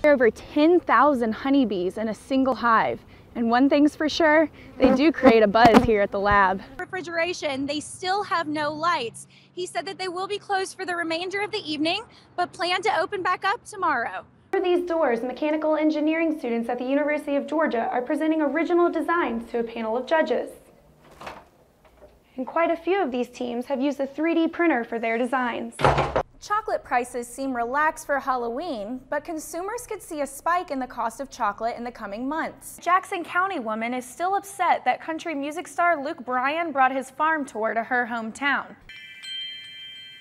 There are over 10,000 honeybees in a single hive. And one thing's for sure, they do create a buzz here at the lab. Refrigeration, they still have no lights. He said that they will be closed for the remainder of the evening, but plan to open back up tomorrow. Through these doors, mechanical engineering students at the University of Georgia are presenting original designs to a panel of judges. And quite a few of these teams have used a 3D printer for their designs. Chocolate prices seem relaxed for Halloween, but consumers could see a spike in the cost of chocolate in the coming months. Jackson County woman is still upset that country music star Luke Bryan brought his farm tour to her hometown.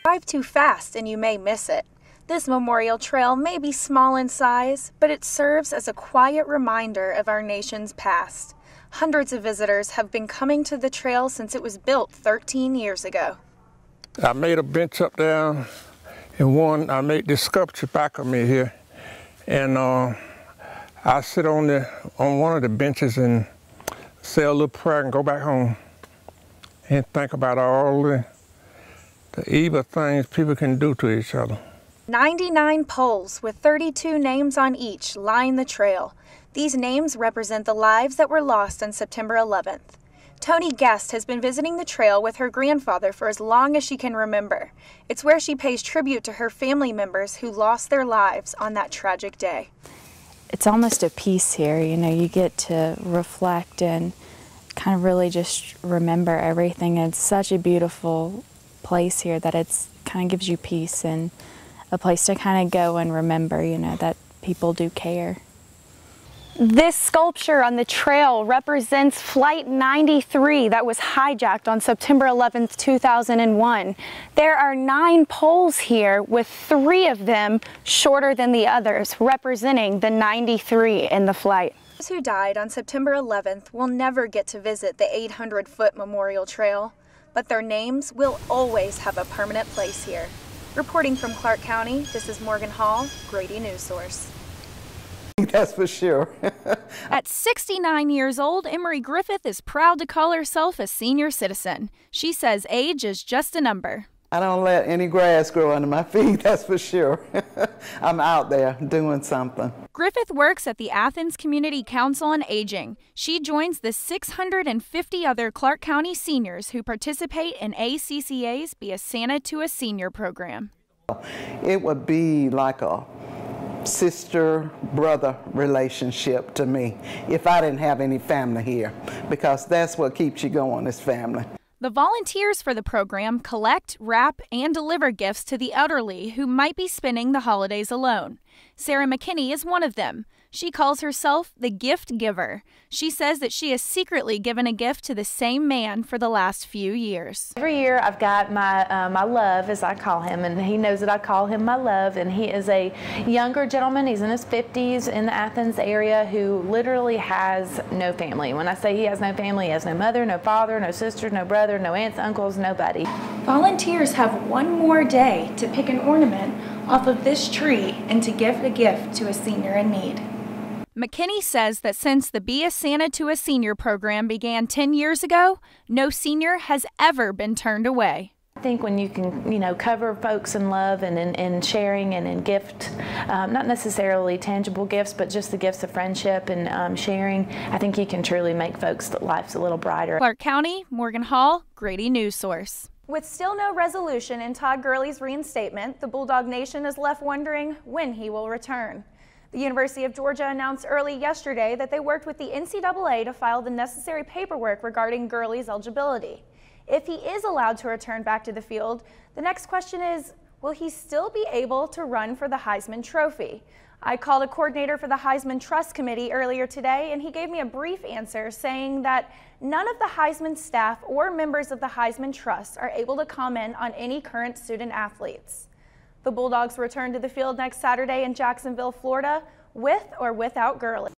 Drive too fast and you may miss it. This memorial trail may be small in size, but it serves as a quiet reminder of our nation's past. Hundreds of visitors have been coming to the trail since it was built 13 years ago. I made a bench up there. And I made this sculpture back of me here, and I sit on one of the benches and say a little prayer and go back home and think about all the evil things people can do to each other. 99 poles with 32 names on each line the trail. These names represent the lives that were lost on September 11th. Toni Guest has been visiting the trail with her grandfather for as long as she can remember. It's where she pays tribute to her family members who lost their lives on that tragic day. It's almost a peace here, you know, you get to reflect and kind of really just remember everything. It's such a beautiful place here that it's kind of gives you peace and a place to kind of go and remember, you know, that people do care. This sculpture on the trail represents Flight 93 that was hijacked on September 11th, 2001. There are 9 poles here, with 3 of them shorter than the others, representing the 93 in the flight. Those who died on September 11th will never get to visit the 800-foot memorial trail, but their names will always have a permanent place here. Reporting from Clark County, this is Morgan Hall, Grady News Source. That's for sure. At 69 years old, Emery Griffith is proud to call herself a senior citizen. She says age is just a number. I don't let any grass grow under my feet, that's for sure. I'm out there doing something. Griffith works at the Athens Community Council on Aging. She joins the 650 other Clark County seniors who participate in ACCA's Be a Santa to a Senior program. It would be like a sister-brother relationship to me if I didn't have any family here, because that's what keeps you going, is family. The volunteers for the program collect, wrap, and deliver gifts to the elderly who might be spending the holidays alone. Sarah McKinney is one of them. She calls herself the gift giver. She says that she has secretly given a gift to the same man for the last few years. Every year I've got my love, as I call him, and he knows that I call him my love, and he is a younger gentleman. He's in his 50s in the Athens area who literally has no family. When I say he has no family, he has no mother, no father, no sister, no brother, no aunts, uncles, nobody. Volunteers have one more day to pick an ornament off of this tree and to give a gift to a senior in need. McKinney says that since the Be a Santa to a Senior program began 10 years ago, no senior has ever been turned away. I think when you can, you know, cover folks in love and in sharing and in gift, not necessarily tangible gifts, but just the gifts of friendship and sharing, I think you can truly make folks' lives a little brighter. Clark County, Morgan Hall, Grady News Source. With still no resolution in Todd Gurley's reinstatement, the Bulldog Nation is left wondering when he will return. The University of Georgia announced early yesterday that they worked with the NCAA to file the necessary paperwork regarding Gurley's eligibility. If he is allowed to return back to the field, the next question is, will he still be able to run for the Heisman Trophy? I called a coordinator for the Heisman Trust Committee earlier today, and he gave me a brief answer saying that none of the Heisman staff or members of the Heisman Trust are able to comment on any current student athletes. The Bulldogs return to the field next Saturday in Jacksonville, Florida, with or without Gurley.